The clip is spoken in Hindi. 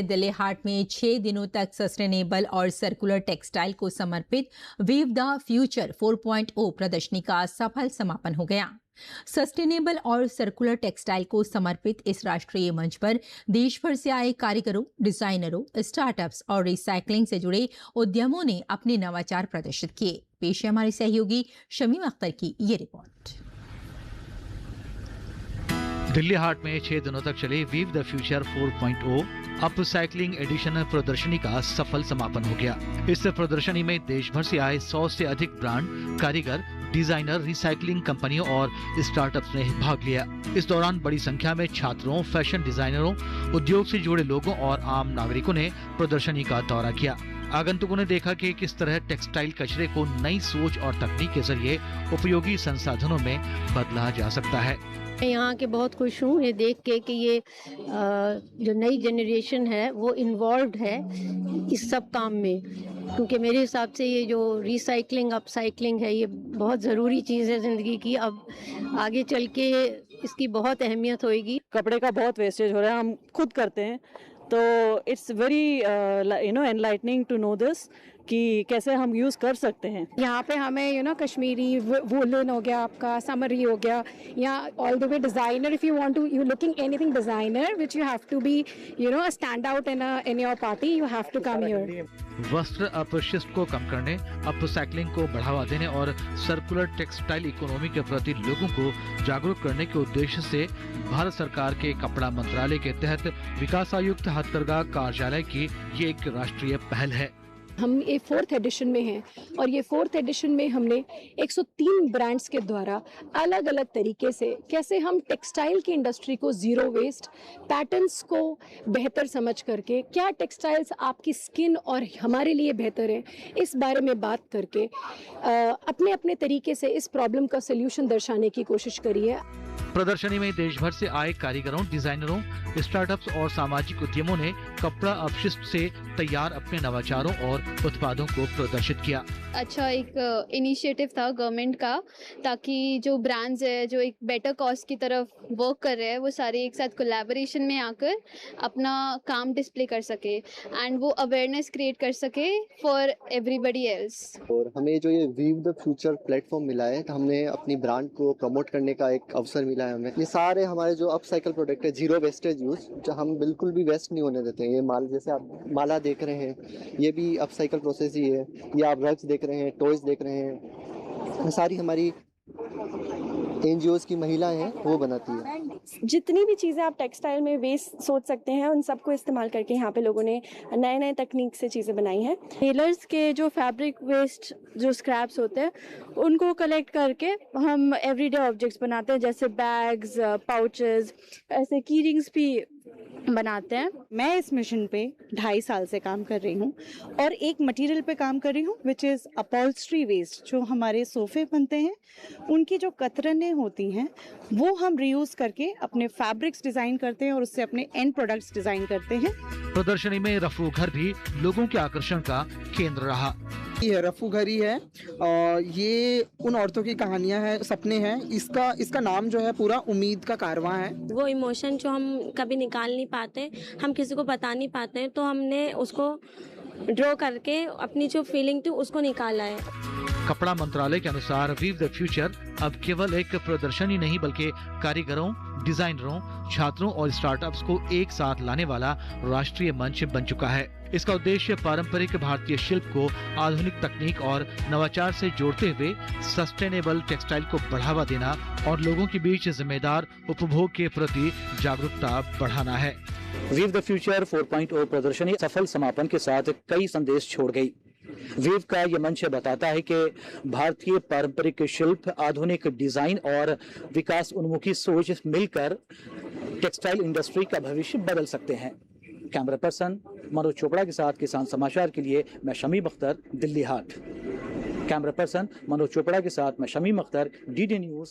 दिल्ली हाट में 6 दिनों तक सस्टेनेबल और सर्कुलर टेक्सटाइल को समर्पित वीव द फ्यूचर 4.0 प्रदर्शनी का सफल समापन हो गया। सस्टेनेबल और सर्कुलर टेक्सटाइल को समर्पित इस राष्ट्रीय मंच पर देश भर से आए कारीगरों, डिजाइनरों, स्टार्टअप्स और रिसाइकलिंग से जुड़े उद्यमों ने अपने नवाचार प्रदर्शित किए। पेश है हमारे सहयोगी शमीम अख्तर की ये रिपोर्ट। दिल्ली हाट में 6 दिनों तक चले weave the future 4.0 upcycling edition प्रदर्शनी का सफल समापन हो गया। इस प्रदर्शनी में देश भर से आए 100 से अधिक ब्रांड, कारीगर, डिजाइनर, रिसाइकलिंग कंपनियों और स्टार्टअप्स ने भाग लिया। इस दौरान बड़ी संख्या में छात्रों, फैशन डिजाइनरों, उद्योग से जुड़े लोगों और आम नागरिकों ने प्रदर्शनी का दौरा किया। आगंतुकों ने देखा कि किस तरह टेक्सटाइल कचरे को नई सोच और तकनीक के जरिए उपयोगी संसाधनों में बदला जा सकता है। मैं यहाँ के बहुत खुश हूँ ये देख के कि ये जो नई जनरेशन है वो इन्वॉल्व्ड है इस सब काम में, क्योंकि मेरे हिसाब से ये जो रिसाइकलिंग अपसाइकलिंग है ये बहुत ज़रूरी चीज़ है ज़िंदगी की। अब आगे चल के इसकी बहुत अहमियत होएगी। कपड़े का बहुत वेस्टेज हो रहा है, हम खुद करते हैं, तो it's very enlightening to know this कि कैसे हम यूज़ कर सकते हैं। यहाँ पे हमें कश्मीरी वुलन हो गया, आपका समरी हो गया, या all the way designer, if you want to you looking anything designer which you have to be stand out in your party, you have to come here. वस्त्र अपशिष्ट को कम करने, अपसाइक्लिंग को बढ़ावा देने और सर्कुलर टेक्सटाइल इकोनॉमी के प्रति लोगों को जागरूक करने के उद्देश्य से भारत सरकार के कपड़ा मंत्रालय के तहत विकास आयुक्त हथकरघा कार्यालय की ये एक राष्ट्रीय पहल है। हम ये 4th एडिशन में हैं और ये 4th एडिशन में हमने 103 ब्रांड्स के द्वारा अलग अलग तरीके से कैसे हम टेक्सटाइल की इंडस्ट्री को ज़ीरो वेस्ट, पैटर्न्स को बेहतर समझ करके क्या टेक्सटाइल्स आपकी स्किन और हमारे लिए बेहतर है, इस बारे में बात करके अपने अपने तरीके से इस प्रॉब्लम का सल्यूशन दर्शाने की कोशिश करी है। प्रदर्शनी में देश भर से आए कारीगरों, डिजाइनरों, स्टार्टअप्स और सामाजिक उद्यमों ने कपड़ा अपशिष्ट से तैयार अपने नवाचारों और उत्पादों को प्रदर्शित किया। अच्छा एक इनिशिएटिव था गवर्नमेंट का, ताकि जो ब्रांड्स है जो एक बेटर कॉस्ट की तरफ वर्क कर रहे हैं वो सारे एक साथ कोलैबोरेशन में आकर अपना काम डिस्प्ले कर सके एंड वो अवेयरनेस क्रिएट कर सके फॉर एवरीबडी एल्स। और हमें जो ये वीव द फ्यूचर प्लेटफॉर्म मिला है, तो हमने अपनी ब्रांड को प्रमोट करने का एक अवसर मिला है हमें। ये सारे हमारे जो अपसाइकल प्रोडक्ट है, जीरो वेस्टेज यूज, जो हम बिल्कुल भी वेस्ट नहीं होने देते हैं। ये माल जैसे आप माला देख रहे हैं, ये भी अपसाइकल प्रोसेस ही है। ये आप रग्स देख रहे हैं, टॉयज देख रहे हैं, सारी हमारी एनजीओज की महिलाएं हैं वो बनाती है। जितनी भी चीज़ें आप टेक्सटाइल में वेस्ट सोच सकते हैं उन सबको इस्तेमाल करके यहाँ पे लोगों ने नए नए तकनीक से चीज़ें बनाई हैं। टेलर्स के जो फैब्रिक वेस्ट जो स्क्रैप्स होते हैं उनको कलेक्ट करके हम एवरीडे ऑब्जेक्ट्स बनाते हैं, जैसे बैग्स, पाउचेस, ऐसे की रिंग्स भी बनाते हैं। मैं इस मिशन पे 2.5 साल से काम कर रही हूँ और एक मटेरियल पे काम कर रही हूँ विच इज़ अपॉल्स्ट्री वेस्ट। जो हमारे सोफे बनते हैं उनकी जो कतरनें होती हैं वो हम रीयूज करके अपने फैब्रिक्स डिजाइन करते हैं और उससे अपने एंड प्रोडक्ट्स डिजाइन करते हैं। प्रदर्शनी में रफू घर भी लोगों के आकर्षण का केंद्र रहा। ये रफू घरी है और ये उन औरतों की कहानियां हैं, सपने हैं। इसका नाम जो है पूरा उम्मीद का कारवां है। वो इमोशन जो हम कभी निकाल नहीं पाते, हम किसी को बता नहीं पाते हैं, तो हमने उसको ड्रॉ करके अपनी जो फीलिंग थी उसको निकाला है। कपड़ा मंत्रालय के अनुसार वीव द फ्यूचर अब केवल एक प्रदर्शनी नहीं बल्कि कारीगरों, डिजाइनरों, छात्रों और स्टार्टअप्स को एक साथ लाने वाला राष्ट्रीय मंच बन चुका है। इसका उद्देश्य पारंपरिक भारतीय शिल्प को आधुनिक तकनीक और नवाचार से जोड़ते हुए सस्टेनेबल टेक्सटाइल को बढ़ावा देना और लोगों के बीच जिम्मेदार उपभोग के प्रति जागरूकता बढ़ाना है। वीव द फ्यूचर 4.0 प्रदर्शनी सफल समापन के साथ कई संदेश छोड़ गई। वीव का ये मंच बताता है कि भारतीय पारंपरिक शिल्प, आधुनिक डिजाइन और विकास उन्मुखी सोच मिलकर टेक्सटाइल इंडस्ट्री का भविष्य बदल सकते हैं। कैमरा पर्सन मनोज चोपड़ा के साथ किसान समाचार के लिए मैं शमीम अख्तर, दिल्ली हाट। कैमरा पर्सन मनोज चोपड़ा के साथ मैं शमीम अख्तर, डीडी न्यूज।